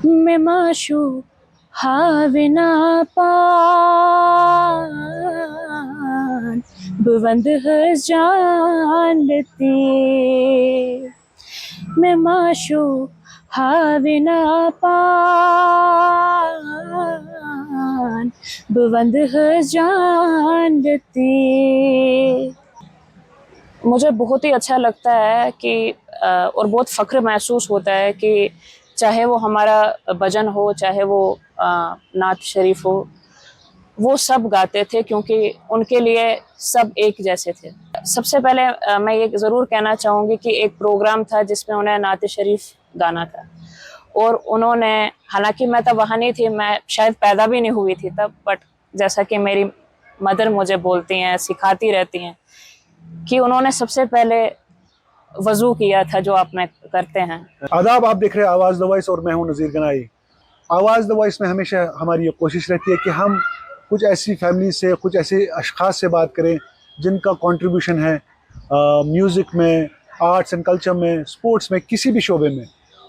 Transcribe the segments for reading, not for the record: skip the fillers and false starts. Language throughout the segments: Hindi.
मैं माशू हाविना पान बुलंद है जानती मैं माशू हाविना पान बुलंद है जानती। मुझे बहुत ही अच्छा लगता है कि और बहुत फ़ख्र महसूस होता है कि चाहे वो हमारा भजन हो, चाहे वो नात शरीफ हो, वो सब गाते थे क्योंकि उनके लिए सब एक जैसे थे। सबसे पहले मैं ये ज़रूर कहना चाहूँगी कि एक प्रोग्राम था जिसमें उन्हें नात शरीफ गाना था और उन्होंने, हालांकि मैं तब वहाँ नहीं थी, मैं शायद पैदा भी नहीं हुई थी तब, बट जैसा कि मेरी मदर मुझे बोलती हैं, सिखाती रहती हैं कि उन्होंने सबसे पहले वजू किया था जो आप में करते हैं। आदाब, आप देख रहे हैं आवाज़ द वॉइस और मैं हूं नज़ीर गनाई। आवाज़ द वॉइस में हमेशा हमारी ये कोशिश रहती है कि हम कुछ ऐसी फैमिली से, कुछ ऐसे अशखास से बात करें जिनका कंट्रीब्यूशन है म्यूज़िक में, आर्ट्स एंड कल्चर में, स्पोर्ट्स में, किसी भी शोबे में।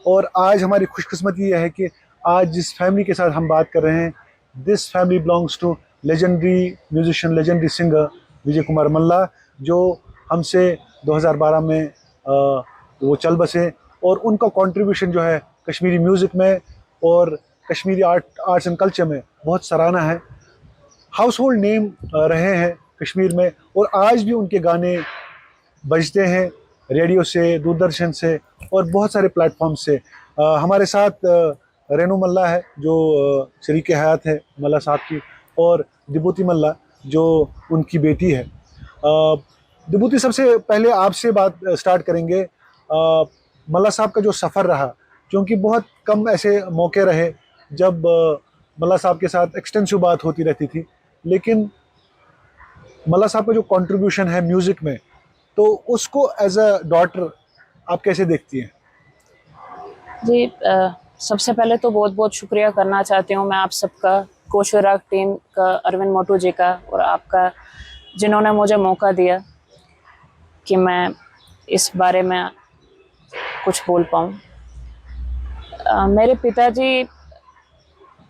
और आज हमारी खुशकिस्मती ये है कि आज जिस फैमिली के साथ हम बात कर रहे हैं, this family belongs to legendary musician, legendary singer Vijay Kumar Malla, जो हमसे 2012 में वो चल बसे। और उनका कंट्रीब्यूशन जो है कश्मीरी म्यूज़िक में और कश्मीरी आर्ट्स एंड कल्चर में बहुत सराहना है। हाउस होल्ड नेम रहे हैं कश्मीर में और आज भी उनके गाने बजते हैं रेडियो से, दूरदर्शन से और बहुत सारे प्लेटफॉर्म से। हमारे साथ रेनू मल्ला है जो शरीक हयात है मल्ला साहब की, और दिबूती मल्ला जो उनकी बेटी है। दिबूती, सबसे पहले आपसे बात स्टार्ट करेंगे। मल्ला साहब का जो सफ़र रहा, क्योंकि बहुत कम ऐसे मौके रहे जब मल्ला साहब के साथ एक्सटेंसिव बात होती रहती थी, लेकिन मल्ला साहब का जो कंट्रीब्यूशन है म्यूज़िक में, तो उसको एज अ डॉटर आप कैसे देखती हैं? जी, सबसे पहले तो बहुत बहुत शुक्रिया करना चाहती हूँ मैं आप सबका, कोशराग टीम का, अरविंद मोटू जी का और आपका, जिन्होंने मुझे मौका दिया कि मैं इस बारे में कुछ बोल पाऊँ। मेरे पिताजी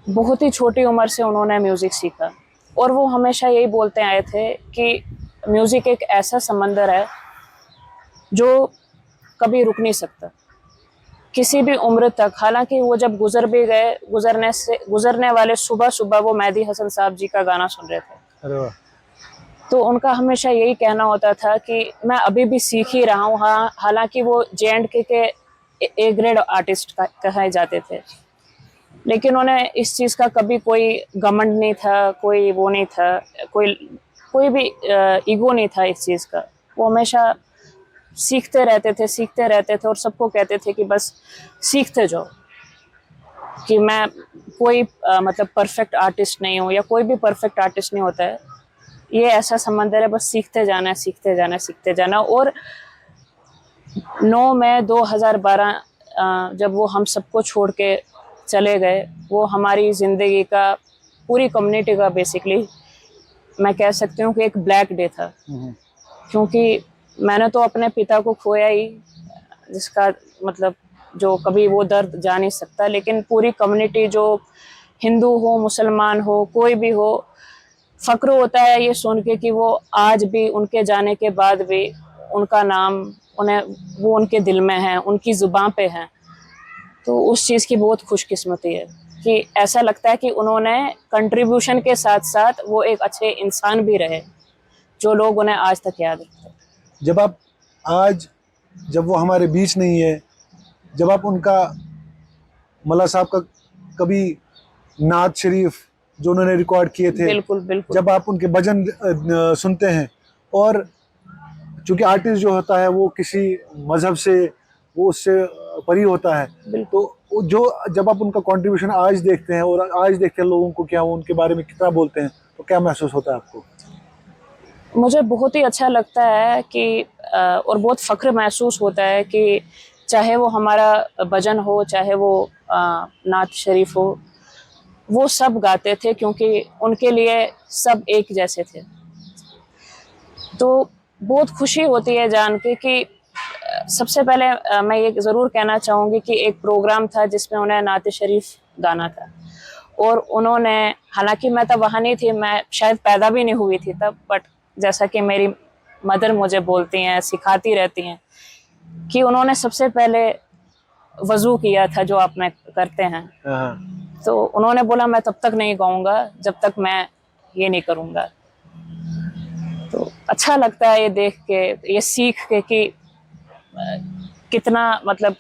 बहुत ही छोटी उम्र से उन्होंने म्यूज़िक सीखा और वो हमेशा यही बोलते आए थे कि म्यूज़िक एक ऐसा समंदर है जो कभी रुक नहीं सकता किसी भी उम्र तक। हालांकि वो जब गुजर भी गए, गुजरने वाले सुबह सुबह वो मेहदी हसन साहब जी का गाना सुन रहे थे। अरे वाह। तो उनका हमेशा यही कहना होता था कि मैं अभी भी सीख ही रहा हूँ। हाँ, हालांकि वो JNK के ए ग्रेड आर्टिस्ट कहे जाते थे, लेकिन उन्हें इस चीज़ का कभी कोई घमंड नहीं था, कोई वो नहीं था, कोई भी ईगो नहीं था इस चीज़ का। वो हमेशा सीखते रहते थे और सबको कहते थे कि बस सीखते जाओ, कि मैं कोई मतलब परफेक्ट आर्टिस्ट नहीं हूँ, या कोई भी परफेक्ट आर्टिस्ट नहीं होता है। ये ऐसा समंदर है, बस सीखते जाना है, सीखते जाना है, सीखते जाना। और 9 मई 2012 जब वो हम सबको छोड़ के चले गए, वो हमारी ज़िंदगी का, पूरी कम्युनिटी का बेसिकली मैं कह सकती हूँ कि एक ब्लैक डे था। क्योंकि मैंने तो अपने पिता को खोया ही, जिसका मतलब जो कभी वो दर्द जा नहीं सकता, लेकिन पूरी कम्युनिटी, जो हिंदू हो, मुसलमान हो, कोई भी हो, फ़क्र होता है ये सुन के कि वो आज भी, उनके जाने के बाद भी, उनका नाम उन्हें, वो उनके दिल में है, उनकी ज़ुबान पे है। तो उस चीज़ की बहुत खुशकिस्मती है कि ऐसा लगता है कि उन्होंने कंट्रीब्यूशन के साथ साथ वो एक अच्छे इंसान भी रहे, जो लोग उन्हें आज तक याद रखते हैं। जब आप आज, जब वो हमारे बीच नहीं है, जब आप उनका, मल्ला साहब का कभी नात शरीफ जो उन्होंने रिकॉर्ड किए थे, बिल्कुल बिल्कुल। जब आप उनके भजन सुनते हैं, और चूंकि आर्टिस्ट जो होता है वो किसी मजहब से, वो उससे परी होता है, तो जो जब आप उनका कंट्रीब्यूशन आज देखते हैं और आज देखते हैं लोगों को क्या वो उनके बारे में कितना बोलते हैं, तो क्या महसूस होता है आपको? मुझे बहुत ही अच्छा लगता है कि और बहुत फ़ख्र महसूस होता है कि चाहे वो हमारा भजन हो, चाहे वो नात शरीफ हो, वो सब गाते थे क्योंकि उनके लिए सब एक जैसे थे। तो बहुत खुशी होती है जान के कि सबसे पहले मैं ये ज़रूर कहना चाहूँगी कि एक प्रोग्राम था जिसमें उन्हें नात शरीफ गाना था, और उन्होंने, हालांकि मैं तब वहाँ नहीं थी, मैं शायद पैदा भी नहीं हुई थी तब, बट जैसा कि मेरी मदर मुझे बोलती हैं, सिखाती रहती हैं, कि उन्होंने सबसे पहले वज़ू किया था जो आप में करते हैं। तो उन्होंने बोला मैं तब तक नहीं गाऊंगा जब तक मैं ये नहीं करूंगा। तो अच्छा लगता है ये देख के, ये सीख के कि कितना मतलब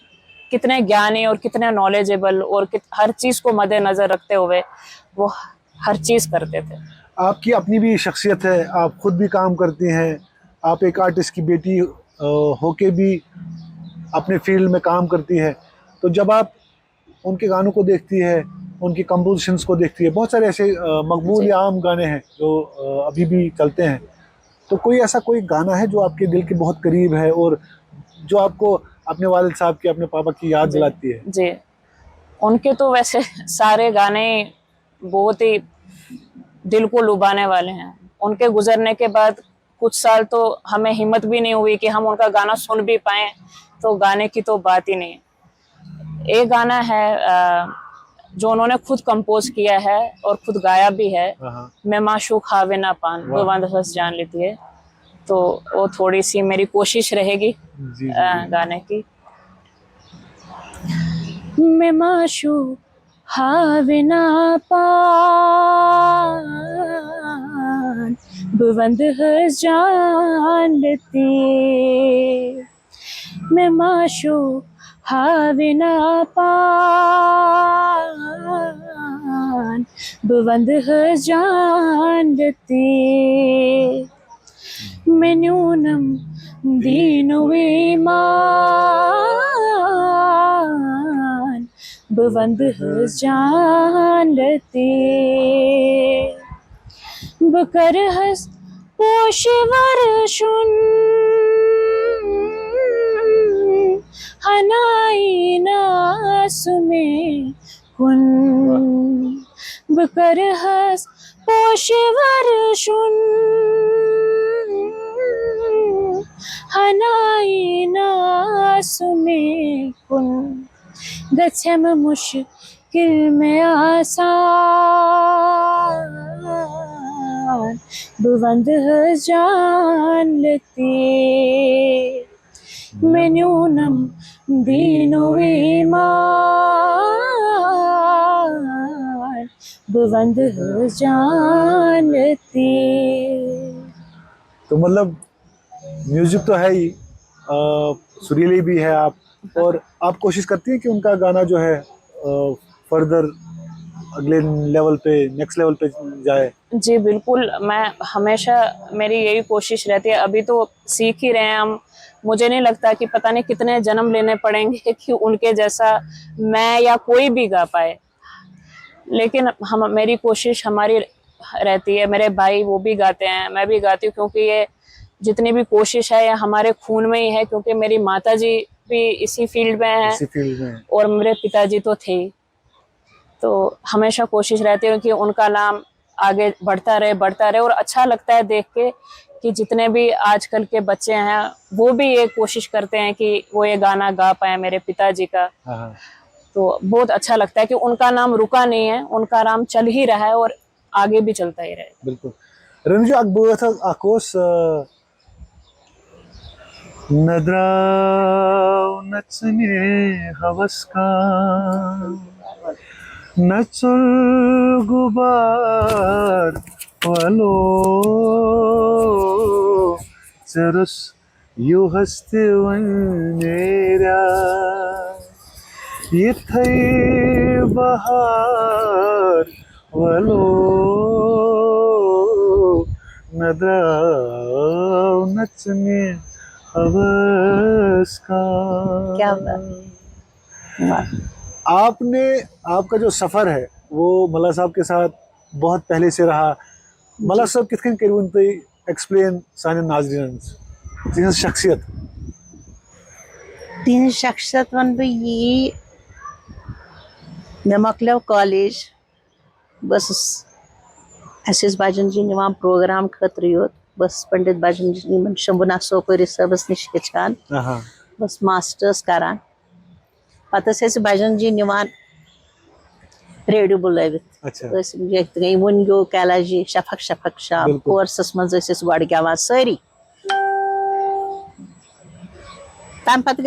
कितने ज्ञानी और कितने नॉलेजेबल और हर चीज को मद्देनजर रखते हुए वो हर चीज करते थे। आपकी अपनी भी शख्सियत है, आप खुद भी काम करती हैं, आप एक आर्टिस्ट की बेटी होके भी अपने फील्ड में काम करती है। तो जब आप उनके गानों को देखती है, उनकी कंपोजिशंस को देखती है, बहुत सारे ऐसे मकबूल या आम गाने हैं जो अभी भी चलते हैं, तो कोई ऐसा कोई गाना है जो आपके दिल के बहुत करीब है और जो आपको अपने वालिद साहब की, अपने पापा की याद दिलाती है? जी, उनके तो वैसे सारे गाने बहुत ही दिल को लुभाने वाले हैं। उनके गुजरने के बाद कुछ साल तो हमें हिम्मत भी नहीं हुई कि हम उनका गाना सुन भी पाएं, तो गाने की तो बात ही नहीं। एक गाना है जो उन्होंने खुद कंपोज किया है और खुद गाया भी है, मैं माशूक खावे ना पान, वो बंद हंस जान लेती है। तो वो थोड़ी सी मेरी कोशिश रहेगी गाने की। मैं माशूक खावे ना पान, बुलंद हंस जान लेती, मैं माशूक हावे ना पान, बुलंद हंस जान लेती, मैं न्यूनम दीनो ईमान, बुलंद हंस जान लेती, बकर हंस पोशवर शुन हनाई नासुमे कुन, बकर हंस पोशवर शुन हनाई नासुमे कुन, गच्छम मुश्किल में आसान, बुलंद हंस जान लेती, मैं न्यूनम दीनो ईमान, बुलंद हंस जान लेती। तो मतलब म्यूजिक तो है ही, सुरीली भी है आप, और आप कोशिश करती हैं कि उनका गाना जो है फर्दर अगले लेवल पे, नेक्स्ट लेवल पे जाए? जी बिल्कुल, मैं हमेशा, मेरी यही कोशिश रहती है। अभी तो सीख ही रहे हैं हम, मुझे नहीं लगता कि पता नहीं कितने जन्म लेने पड़ेंगे कि उनके जैसा मैं या कोई भी गा पाए, लेकिन हम, मेरी कोशिश हमारी रहती है। मेरे भाई वो भी गाते हैं, मैं भी गाती हूँ, क्योंकि ये जितनी भी कोशिश है ये हमारे खून में ही है, क्योंकि मेरी माताजी भी इसी फील्ड में है, और मेरे पिताजी तो थे। तो हमेशा कोशिश रहती है कि उनका नाम आगे बढ़ता रहे, और अच्छा लगता है देख के कि जितने भी आजकल के बच्चे हैं वो भी ये कोशिश करते हैं कि वो ये गाना गा पाए मेरे पिताजी का। तो बहुत अच्छा लगता है कि उनका नाम रुका नहीं है, उनका नाम चल ही रहा है और आगे भी चलता ही रहेगा। बिल्कुल। रंजू आकोस नद्राव नचने हवस का, नचुल गुबार वालो चरुस यु हस्ते वनेरा, ये थई बहार वालो नद्राव नचने हवस का। क्या बात। आपने, आपका जो सफ़र है वो मल्ला साहब के साथ बहुत पहले से रहा। मल्ला साहब कितने करीबन पे एक्सप्लेन साने नाज़रीन तीन शख्सियत? तीन शख्सियत वन बह यी, मे मकलो कॉलेज, बस अस बजन जी निवान प्रोग्राम खतर योत, बस पंडित बजन जी शंभुनाथ सोपरी सबस निश हेचान। बस मास्टर्स करान पत भजन जी निवान रेडियो बुलवित अच्छा गई वन गो कैला जी शफक शफक शाम बिल्कुल। कोर्सस मज गो गेवान सारी तम पत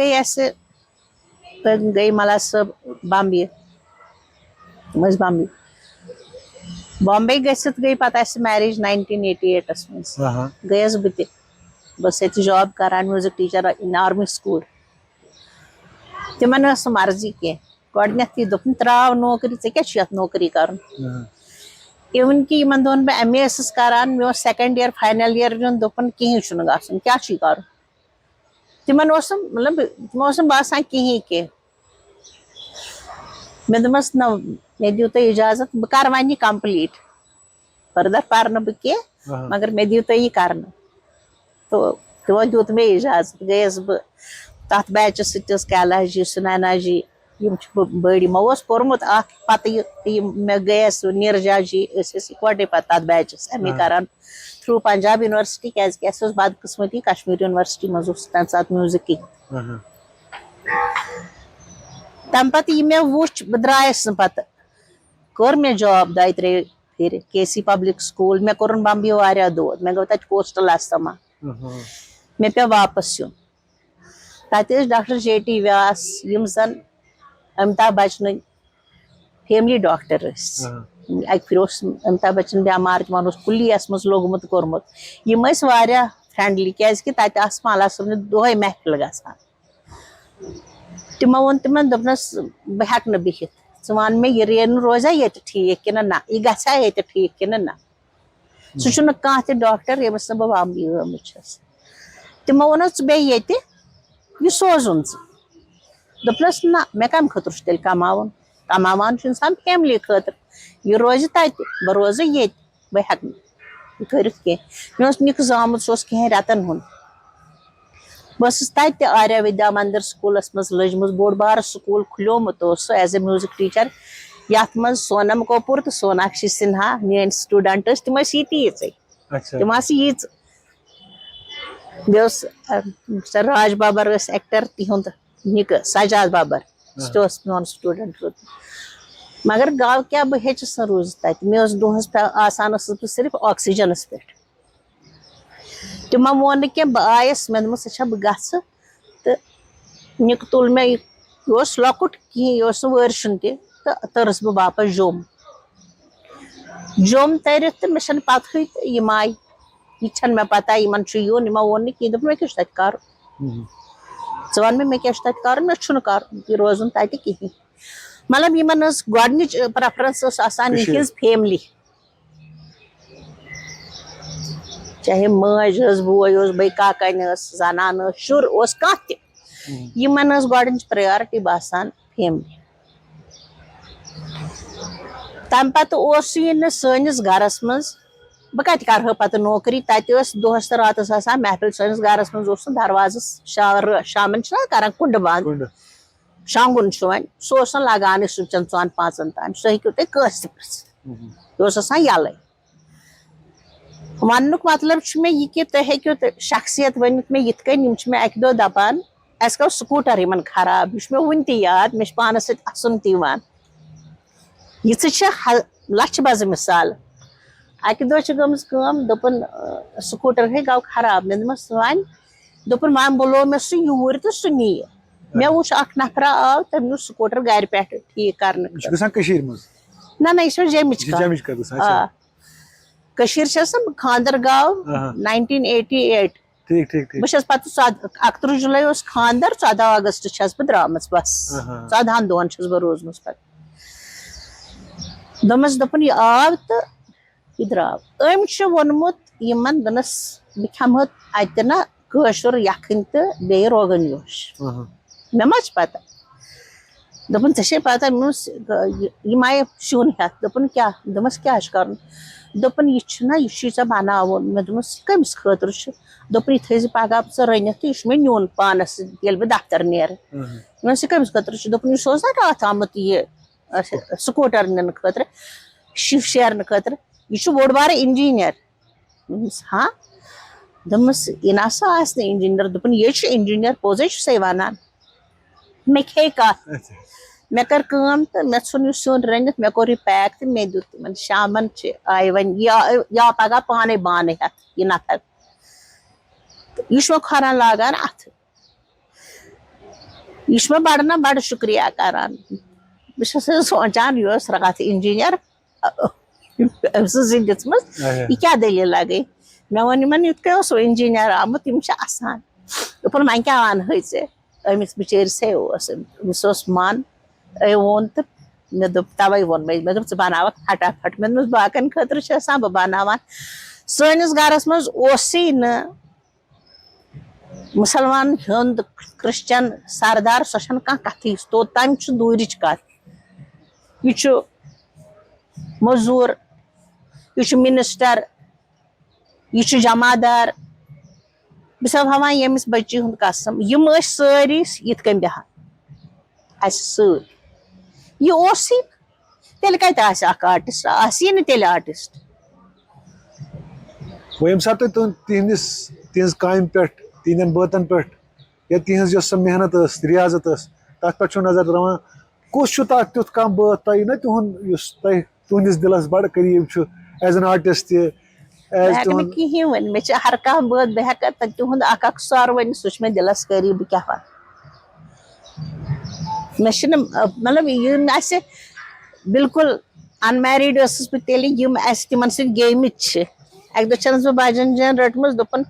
गई मला सब बॉम्बे बॉम्बे गसित गई पत मैरिज 1988 मज गयस बह बस ये जॉब करान music teacher in army school तिमन मर्जी कह गडनथ दोपन त्राव नौकरी क्या नौकरी कर इवन कि इन दोन बह MA करान मे सेकंड ईयर फाइनल ईयर दोपन कहीं गसन क्या कर तिमन मतलब तिमो बासान कहीं कह मे दस न मे दिव तुम इजाजत बह कर वन कंप्लीट फर्दर पर बह कह मगर मे दिव तुम यह कर तो तमो दित मे इजाजत गयस बह तथ बैचस कैला जी सुनैना जी बड़ मो कोर्मुत पत मे गयस नीरजा जी इकटे पे तथ बैचस MA करान थ्रू पंजाब यूनिवर्सिटी क्या बदकिस्मती कश्मीर यूनिवर्सिटी मज तम सात म्यूजिक तम पे मे वुच बह द्रायस पत कर मे जॉब 2-3 फिर KC पब्लिक स्कूल मे कोर बम्बे वारिया दूर मे गो तत कोस्टल अस्थमा मे पे वापस यून तत डॉक्टर JT व्यास यम जन अमिताभ बच्चन फैमिली डॉक्टर अक फिर अमिताभ बच्चन बेमार तमन कुलियस मज लोगमुत कोर्मुत यम फ्रेंडली क्या तत माला सबन दोहे महफिल गसान तिमो वोन तिमन दोपनस बह हेक न बिहित च वन मे यह रेन रोजा ये ठीक कि ना यह गसा ये ठीक कि ना सह कह त डॉक्टर यमस बह बम्बे गमस तिमो वोन बे यह सोजुन दोपनस ना मे कम खतर तेल कमावन कमावान इंसान फैमिली खतर यह रोज तत बह रोज ये बह हेक कर मे निक जामुत सह कहें रतन हुन बस तत आर्या विद्या मंदिर स्कूलस मज लजम बोड़ बार स्कूल खुलोमुत एज ए म्यूजिक टीचर यथ मज सोनम कपूर तो सोनाक्षी सिन्हा मेन स्टूडेंट तम ये तम यीच बे राज बाबर एक्टर तिहुंद निक सजाद बाबर सह मोन स्टूडेंट मगर गाव क्या बह हेचस न रोज तत मे दोहस आसान सिर्फ ऑक्सीजनस पे तिमो वोन न बह आयस मे दोपस अच्छा बह गस तो निक तुल मे यह लकुट कहीं यह वर्शन तो तरस बह वापस जोम तरित तो मे पत यम आय यह मे पता इन यून यमो वोन कहीं दोप मे क्या तत कर च वन मे क्या तत कर मे कर रोजन तत कहीं मतलब इन गोडनिच प्रेफरेंस यहज फैमिली चाहे मज बोय बे काकन जनान शुर कह इन गोडनिच प्रायोरिटी बासान फैमिली तम पे सनिस गरस मज बह कत कर पे नौकरी तत दोहस तो रातस महफिल सनिस गरस मज दरवाज शामन कर कुंड बंद शांगुन वन सह लगान 4-5 तान सह हेकू तुम कस यह यल वन मतलब मे यह कि तुम हेकू शख्सियत वन मे ये मे अक दो दपान अस गो स्कूटर इन खराब यह मे वन याद मे पानस असन तवान यह लच बज मिसाल अक दो गम दोपन स्कूटर है गो खराब मे दस वन दोपन वन बुलो मे सह यूर तो सह नी मे वो नफरा आव तम नी स्कूटर गर पे ठीक कर ना यह जमिच खानदर गाव 1988 बस पे 31 जुलाई खानदर 14 अगस्त बह द्राम बस 14 दोहन बह रोजम पे दमस दोपन यह आव तो यह द्राव अम वोनमुत इन दनस बह खम अत ना कशुर यखन तो बे रोगन जोश मे मा पता दोपन ऐसे पता यम आये शुन हेत दोपन क्या दमस क्या कर दोपन यह चे बनावन मे दोपस कमिस खतर दोपन यह थी पगह रनित तो यह मे नुन पानस ये बह दफ्तर नीर मे कमिस खतर दोपन यह रात आमुत यह स्कूटर nin खतर शिव शेरन खतर यह बोड़ बार इंजीनियर हाँ दमस इनासा आसने इंजीनियर दुपन ये इंजीनियर पोजे से वनान मे खे का मे कर काम तो मे सुन सुन रंगित मे कोर पैक तो मे दुत मन शामन आय वन या पगा पाने बाने हत ये नफर यह खरान लागान अथ यह बड़ना बड़ शुक्रिया करान बस सोचान यह रात इंजीनियर दिम यह क्या दलील लगे मे वन यूत सो इंजीनियर आमुत तम आसान दोपन वह क्या वन अमिस बिचार से मन वोन तो मे दोप तवे वोन मे दोप च बनावक फटाफट मे बाकन खतर बह बनावान सनिस गरस मज न मुसलमान हिंद क्रिश्चियन सरदार सो कथी तो तम दूर कत यह मजूर यह मिनिस्टर यह जमादार बस हवान यमिस बच्ची हुंद कसम यम सारी यिथ कन बेहान यह तेल कत आर्टिस्ट आसी न तेल आर्टिस्ट वो यम साथ तिहंस काम पे तिहंदन बातन पे या तिहंस जो मेहनत रियाजत तथ पे नजर दरान कुछ तुथ कह बात तह ना तुहद तुहंदिस दिलस बड़ करीब एज एन आर्टिस्ट कहीं वन मे हर कह बात बह तुहद अख सर वन सह मे दिलस करीब क्या वन मे मतलब यह बिल्कुल अनमैरिड बह तिमन समित अक दस बह बजन जन रटम दोपन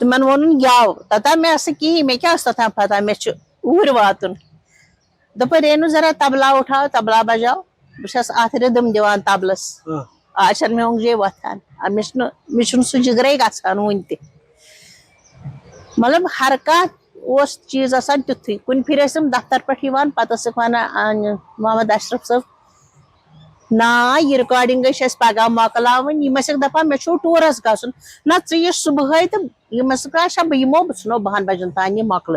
तिमन वोन याव तथा मे कहीं मे क्या तथा पता मे ऊर वातुन दोपन रेनू जरा तबला उठाओ तबला बजाओ बस अत रिदम दिवान तबलस आज मे ओंगजे वथान मे सह जिगरे गसान वन त मतलब हर कह चीज आसान तुथु कुन फिर दफ्तर पे पत वन मोहम्मद अशरफ साहब ना यह रिकॉर्डिंग पगह मकलावन यह दपा मे टूरस गसन ना यह सुबह तो यह बह यमो बह सुनो 12 बजन तान यह मकल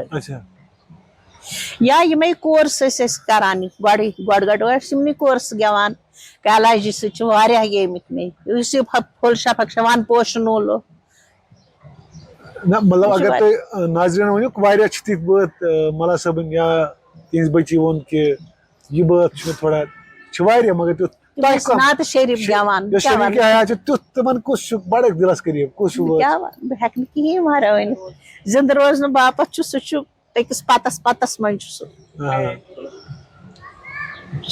या यमे कोर्स करान गड कोर्स गेवान कैलाजी सह गेमित मे फुल शफक वन पोशन ओलो ना मतलब अगर तो नाजरीन वन तिथ बात मला सबन या तिहंस बच्ची वोन कि यह बात थोड़ा मगर तुथ नात शरीफ गेवान तुथ तमन कुछ बड़ दिलस करीब कुछ क्या बह कहीं मारा वन जिंद रोजन बापत सह अकिस पतस मन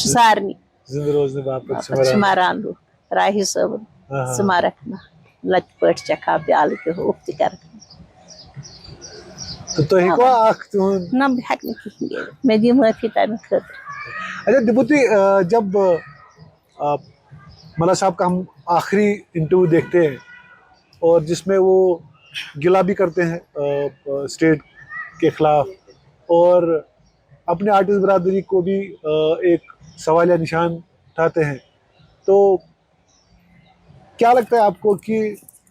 सारनी जिंद रोजन बापत मरान लूख राही सबन सह मारक ना लत पे चखा प्याल के हो कर तो ना बह कहीं मे दी माफी तमें खतर। अच्छा दिबुती जब मला साहब का हम आखिरी इंटरव्यू देखते हैं और जिसमें वो गिला भी करते हैं स्टेट के खिलाफ और अपने आर्टिस्ट बरादरी को भी एक सवालिया निशान उठाते हैं, तो क्या लगता है आपको कि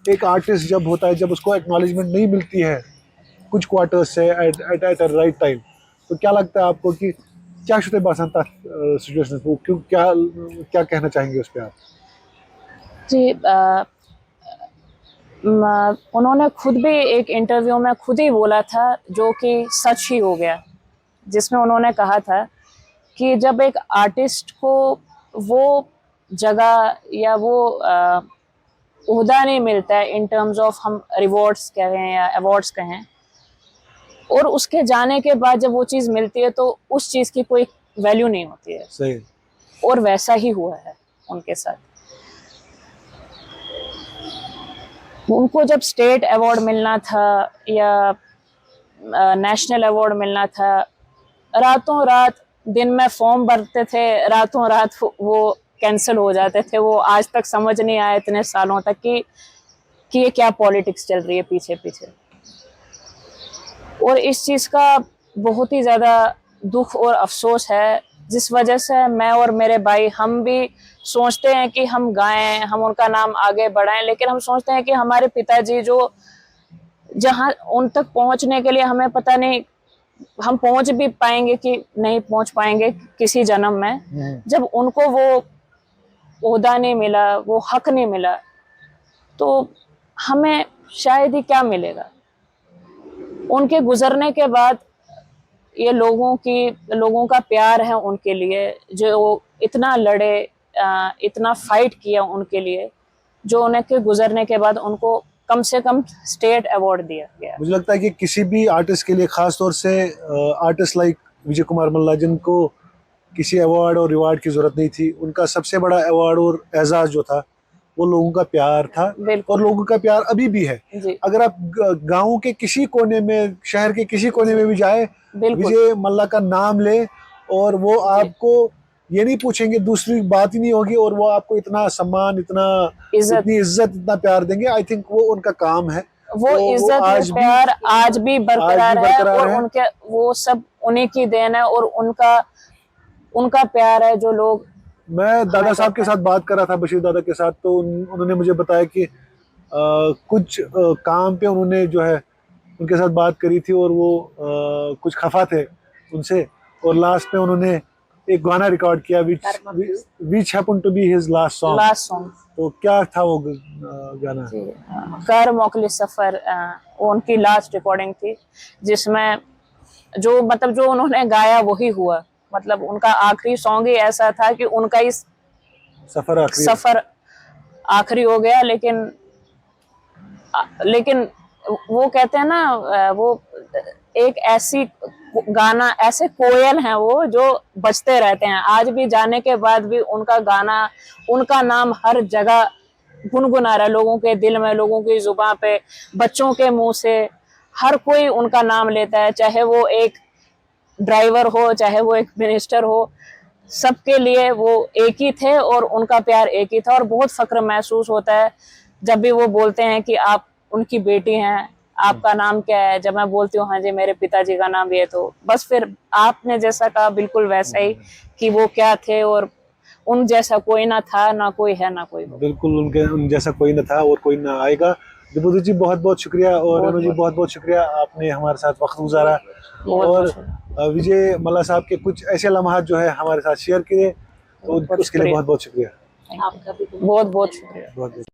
एक आर्टिस्ट जब होता है, जब उसको एक्नॉलेजमेंट नहीं मिलती है कुछ क्वार्टर्स से एट राइट टाइम, तो क्या लगता है आपको कि क्या शुते बासान था सिचुएशन को, क्यों क्या कहना चाहेंगे उस पर आप? जी उन्होंने खुद भी एक इंटरव्यू में खुद ही बोला था जो कि सच ही हो गया, जिसमें उन्होंने कहा था कि जब एक आर्टिस्ट को वो जगह या वो ओहदा नहीं मिलता है इन टर्म्स ऑफ हम रिवॉर्ड्स कहें या अवार्ड्स कहें, और उसके जाने के बाद जब वो चीज़ मिलती है तो उस चीज़ की कोई वैल्यू नहीं होती है। सही। और वैसा ही हुआ है उनके साथ। उनको जब स्टेट अवार्ड मिलना था या नेशनल अवार्ड मिलना था, रातों रात दिन में फॉर्म भरते थे, रातों रात वो कैंसिल हो जाते थे। वो आज तक समझ नहीं आया इतने सालों तक कि ये क्या पॉलिटिक्स चल रही है पीछे पीछे। और इस चीज़ का बहुत ही ज़्यादा दुख और अफसोस है, जिस वजह से मैं और मेरे भाई हम भी सोचते हैं कि हम गाएं, हम उनका नाम आगे बढ़ाएं, लेकिन हम सोचते हैं कि हमारे पिताजी जो जहां उन तक पहुंचने के लिए हमें पता नहीं हम पहुंच भी पाएंगे कि नहीं पहुंच पाएंगे किसी जन्म में। जब उनको वो ओहदा नहीं मिला, वो हक नहीं मिला, तो हमें शायद ही क्या मिलेगा। उनके गुजरने के बाद ये लोगों का प्यार है उनके लिए, जो इतना लड़े, इतना फाइट किया उनके लिए, जो उनके गुजरने के बाद उनको कम से कम स्टेट अवार्ड दिया गया। मुझे लगता है कि किसी भी आर्टिस्ट के लिए, खास तौर से आर्टिस्ट लाइक विजय कुमार मल्ला, जिनको किसी अवार्ड और रिवार्ड की जरूरत नहीं थी, उनका सबसे बड़ा अवार्ड और एजाज जो था वो लोगों का प्यार था, और लोगों का प्यार अभी भी है। जी, अगर आप गांव के किसी कोने में, शहर के किसी कोने में भी जाए, विजय मल्ला का नाम ले, और वो आपको ये नहीं पूछेंगे, दूसरी बात ही नहीं होगी, और वो आपको इतना सम्मान, इतनी इज्जत, इतना प्यार देंगे। आई थिंक वो उनका काम है। वो इज्जत और प्यार आज भी बरकरार है, और उनके वो सब उन्हीं की देन है, और उनका प्यार है जो लोग। मैं दादा साहब के साथ बात कर रहा था, बशीर दादा के साथ, तो उन्होंने मुझे बताया कि कुछ काम पे उन्होंने जो है उनके साथ बात करी थी, और वो कुछ खफा थे उनसे, और लास्ट में उन्होंने एक गाना रिकॉर्ड किया, which happened to be his last song। तो क्या था वो गाना? कर मोकली सफर, वो उनकी लास्ट रिकॉर्डिंग थी, जिसमें जो उन्होंने गाया वही हुआ। मतलब उनका आखिरी सॉन्ग ही ऐसा था कि उनका इस सफर आखिरी हो गया। लेकिन वो कहते हैं ना, वो एक ऐसे कोयल हैं वो, जो बजते रहते हैं आज भी, जाने के बाद भी उनका गाना, उनका नाम हर जगह गुनगुना रहा है, लोगों के दिल में, लोगों की जुबान पे, बच्चों के मुंह से, हर कोई उनका नाम लेता है, चाहे वो एक ड्राइवर हो, चाहे वो एक मिनिस्टर हो, सबके लिए वो एक ही थे, और उनका प्यार एक ही था। और बहुत फक्र महसूस होता है जब भी वो बोलते हैं कि आप उनकी बेटी हैं, आपका नाम क्या है? जब मैं बोलती हूँ हाँ जी मेरे पिताजी का नाम ये, तो बस फिर आपने जैसा कहा बिल्कुल वैसा ही, कि वो क्या थे, और उन जैसा कोई ना था, ना कोई है, ना कोई। बिल्कुल उन जैसा कोई ना था, और कोई ना आएगा। विभूति जी बहुत बहुत शुक्रिया, और रेणु जी बहुत बहुत शुक्रिया, आपने हमारे साथ वक्त गुजारा, और विजय मल्ला साहब के कुछ ऐसे लम्हात जो है हमारे साथ शेयर किए, तो उसके लिए बहुत बहुत शुक्रिया। आपका भी बहुत बहुत शुक्रिया। बहुत बहुत